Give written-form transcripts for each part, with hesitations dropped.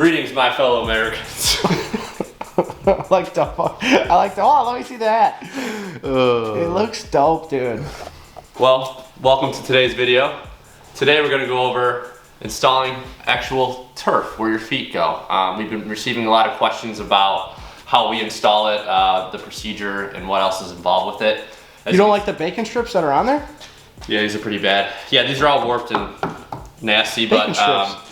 Greetings, my fellow Americans. I like the, oh, let me see that. It looks dope, dude. Well, welcome to today's video. Today we're gonna go over installing actual turf where your feet go. We've been receiving a lot of questions about how we install it, the procedure, and what else is involved with it. You don't like the bacon strips that are on there? Yeah, these are pretty bad. Yeah, these are all warped and nasty, but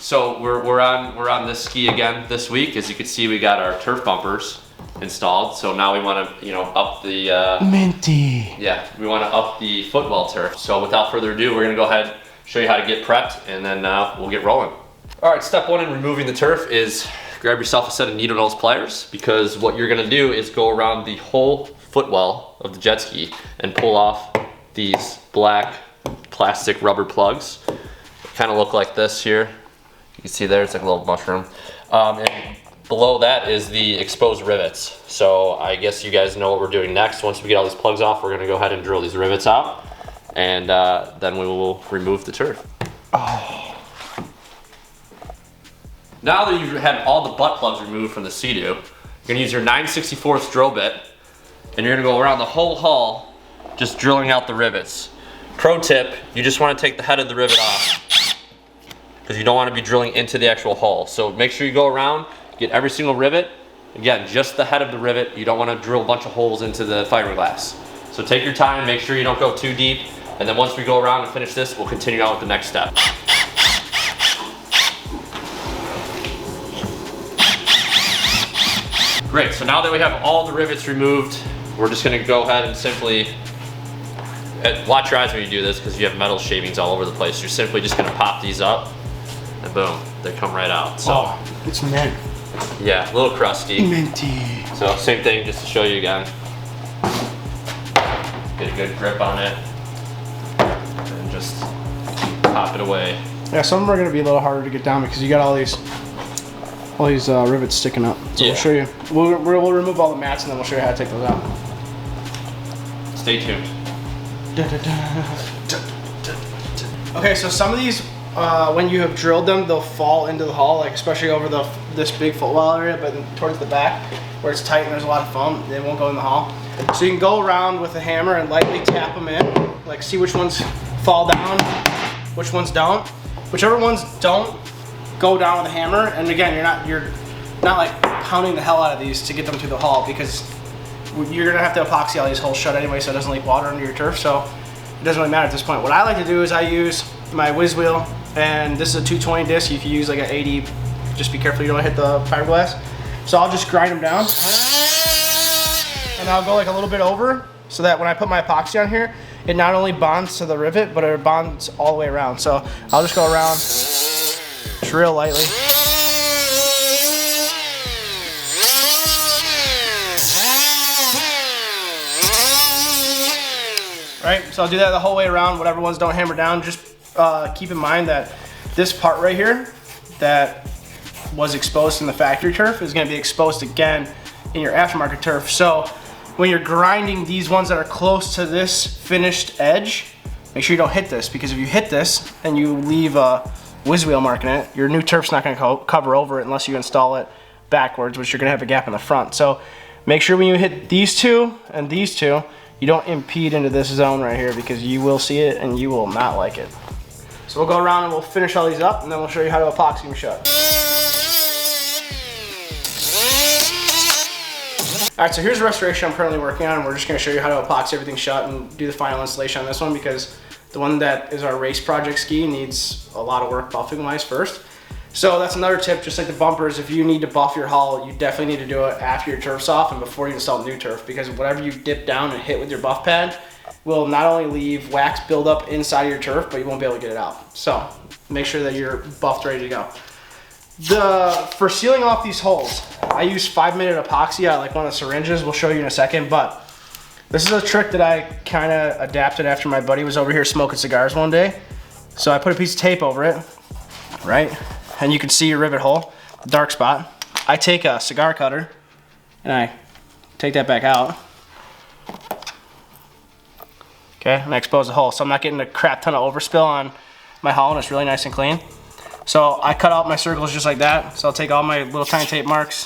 so we're on this ski again this week. As you can see, we got our turf bumpers installed. So now we want to, up the minty. Yeah, we want to up the footwell turf. So without further ado, we're gonna go ahead and show you how to get prepped, and then we'll get rolling. All right, step one in removing the turf is grab yourself a set of needle nose pliers, because what you're gonna do is go around the whole footwell of the jet ski and pull off these black plastic rubber plugs. Kind of look like this here. You can see there, it's like a little mushroom. And below that is the exposed rivets. So I guess you guys know what we're doing next. Once we get all these plugs off, we're gonna go ahead and drill these rivets out, and then we will remove the turf. Oh. Now that you've had all the butt plugs removed from the Sea-Doo, you're gonna use your 9/64 drill bit, and you're gonna go around the whole hull, just drilling out the rivets. Pro tip, you just wanna take the head of the rivet off, because you don't want to be drilling into the actual hull. So make sure you go around, get every single rivet. Again, just the head of the rivet. You don't want to drill a bunch of holes into the fiberglass. So take your time, make sure you don't go too deep, and then once we go around and finish this, we'll continue on with the next step. Great, so now that we have all the rivets removed, we're just gonna go ahead and simply, watch your eyes when you do this, because you have metal shavings all over the place. You're simply just gonna pop these up, and boom, they come right out. So it's mint. Yeah, a little crusty. Minty. So same thing, just to show you again. Get a good grip on it, and just pop it away. Yeah, some of them are gonna be a little harder to get down because you got all these rivets sticking up. So yeah. We'll show you. We'll remove all the mats, and then we'll show you how to take those out. Stay tuned. Okay, so some of these, when you have drilled them, they'll fall into the hull, like especially over this big footwell area, but towards the back where it's tight and there's a lot of foam, they won't go in the hull. So you can go around with a hammer and lightly tap them in, like see which ones fall down, which ones don't. Whichever ones don't, go down with a hammer. And again, you're not like pounding the hell out of these to get them to the hull, because you're gonna have to epoxy all these holes shut anyway, so it doesn't leak water under your turf. So it doesn't really matter at this point. What I like to do is I use my whiz wheel, and this is a 220 disc. You can use like an 80. Just be careful you don't hit the fiberglass. So I'll just grind them down, and I'll go like a little bit over, so that when I put my epoxy on here, it not only bonds to the rivet, but it bonds all the way around. So I'll just go around, just real lightly. Right, so I'll do that the whole way around. Whatever ones don't hammer down, just keep in mind that this part right here that was exposed in the factory turf is gonna be exposed again in your aftermarket turf. So when you're grinding these ones that are close to this finished edge, make sure you don't hit this, because if you hit this and you leave a whiz wheel mark in it, your new turf's not gonna cover over it unless you install it backwards, which you're gonna have a gap in the front. So make sure when you hit these two and these two, you don't impede into this zone right here, because you will see it and you will not like it. So we'll go around and we'll finish all these up, and then we'll show you how to epoxy them shut. All right, so here's the restoration I'm currently working on. We're just gonna show you how to epoxy everything shut and do the final installation on this one, because the one that is our race project ski needs a lot of work buffing wise first. So that's another tip, just like the bumpers, if you need to buff your hull, you definitely need to do it after your turf's off and before you install new turf, because whatever you dip down and hit with your buff pad will not only leave wax buildup inside of your turf, but you won't be able to get it out. So make sure that you're buffed, ready to go. For sealing off these holes, I use 5-minute epoxy out like one of the syringes. We'll show you in a second, but this is a trick that I kind of adapted after my buddy was over here smoking cigars one day. So I put a piece of tape over it, right? And you can see your rivet hole, the dark spot. I take a cigar cutter and I take that back out. Okay, and I expose the hole. So I'm not getting a crap ton of overspill on my hull, and it's really nice and clean. So I cut out my circles just like that. So I'll take all my little tiny tape marks.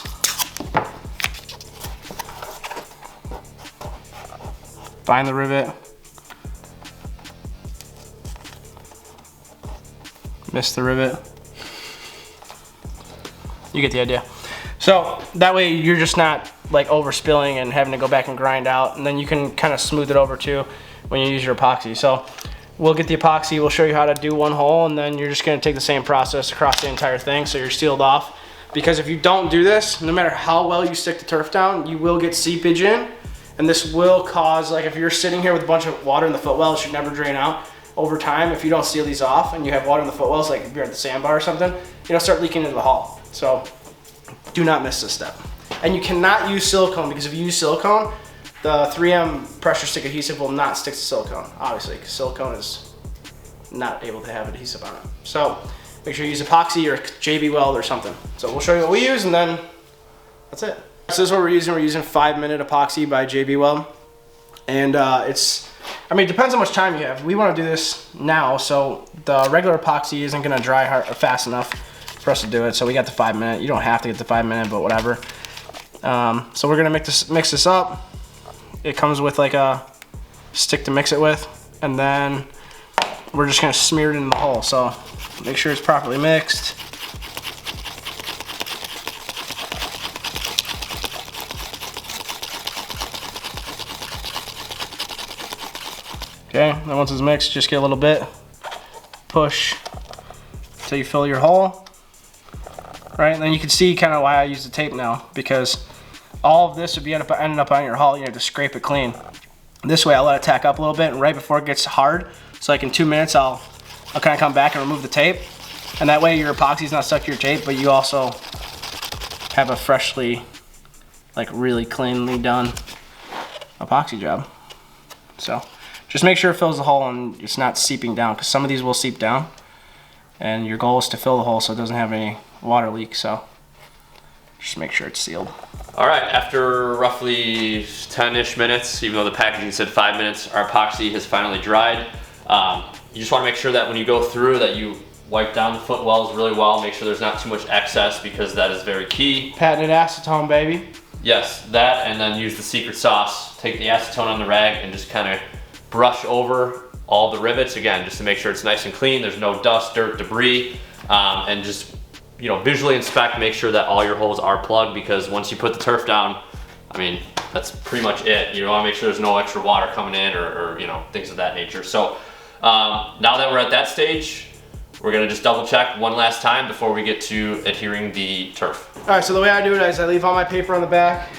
Find the rivet. Miss the rivet. You get the idea. So that way you're just not like overspilling and having to go back and grind out, and then you can kind of smooth it over too when you use your epoxy. So we'll get the epoxy, we'll show you how to do one hole, and then you're just gonna take the same process across the entire thing so you're sealed off. Because if you don't do this, no matter how well you stick the turf down, you will get seepage in, and this will cause, like if you're sitting here with a bunch of water in the footwell, it should never drain out. Over time, if you don't seal these off and you have water in the footwells, like if you're at the sandbar or something, it'll start leaking into the hull. So do not miss this step. And you cannot use silicone, because if you use silicone, the 3M pressure stick adhesive will not stick to silicone, obviously, because silicone is not able to have adhesive on it. So make sure you use epoxy or JB Weld or something. So we'll show you what we use, and then that's it. So this is what we're using. We're using 5-minute epoxy by JB Weld. And I mean, it depends how much time you have. We want to do this now, so the regular epoxy isn't going to dry fast enough for us to do it. So we got the 5-minute. You don't have to get the 5-minute, but whatever. So we're gonna mix this up. It comes with like a stick to mix it with, and then we're just gonna smear it in the hole. So make sure it's properly mixed. Okay, then once it's mixed, just get a little bit, push until you fill your hole. Right, and then you can see kind of why I use the tape now, because all of this would be ending up on your hull. You have to scrape it clean. This way I'll let it tack up a little bit, and right before it gets hard, so like in 2 minutes I'll kind of come back and remove the tape, and that way your epoxy's not stuck to your tape, but you also have a freshly, like really cleanly done epoxy job. So just make sure it fills the hole and it's not seeping down, because some of these will seep down, and your goal is to fill the hole so it doesn't have any water leak. So just make sure it's sealed. All right, after roughly 10-ish minutes, even though the packaging said 5 minutes, our epoxy has finally dried. You just want to make sure that when you go through that you wipe down the footwells really well, make sure there's not too much excess, because that is very key. Patented acetone, baby. Yes, that, and then use the secret sauce. Take the acetone on the rag and just kind of brush over all the rivets, again, just to make sure it's nice and clean, there's no dust, dirt, debris, and just visually inspect, make sure that all your holes are plugged, because once you put the turf down, I mean, that's pretty much it. You want to make sure there's no extra water coming in or things of that nature. So now that we're at that stage, we're gonna just double check one last time before we get to adhering the turf. All right, so the way I do it is I leave all my paper on the back.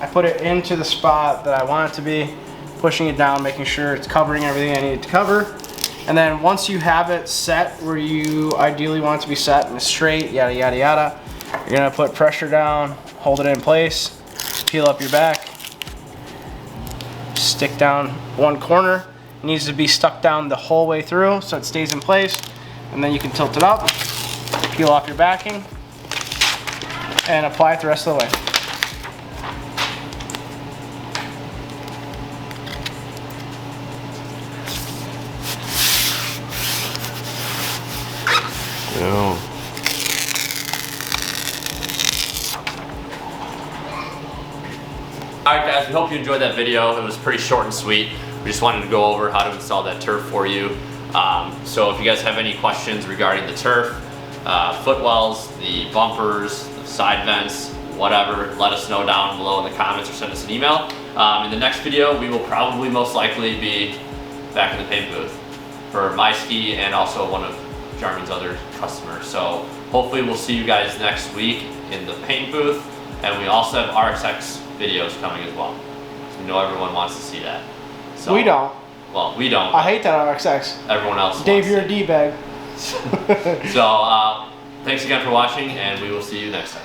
I put it into the spot that I want it to be, pushing it down, making sure it's covering everything I need it to cover. And then once you have it set where you ideally want it to be set and straight, yada, yada, yada, you're gonna put pressure down, hold it in place, peel up your back, stick down one corner. It needs to be stuck down the whole way through so it stays in place. And then you can tilt it up, peel off your backing, and apply it the rest of the way. Alright guys, we hope you enjoyed that video. It was pretty short and sweet. We just wanted to go over how to install that turf for you. So if you guys have any questions regarding the turf, footwells, the bumpers, the side vents, whatever, let us know down below in the comments or send us an email. In the next video, we will probably most likely be back in the paint booth for my ski and also one of Jarman's other customers. So hopefully we'll see you guys next week in the paint booth, and we also have RXX videos coming as well. So we know everyone wants to see that. So, we don't. Well, we don't. I hate that RXX. Everyone else Dave, you're a D-bag. So thanks again for watching, and we will see you next time.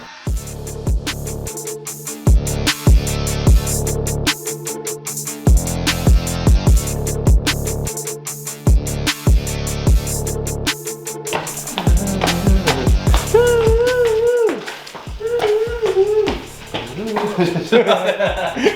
Ha ha ha.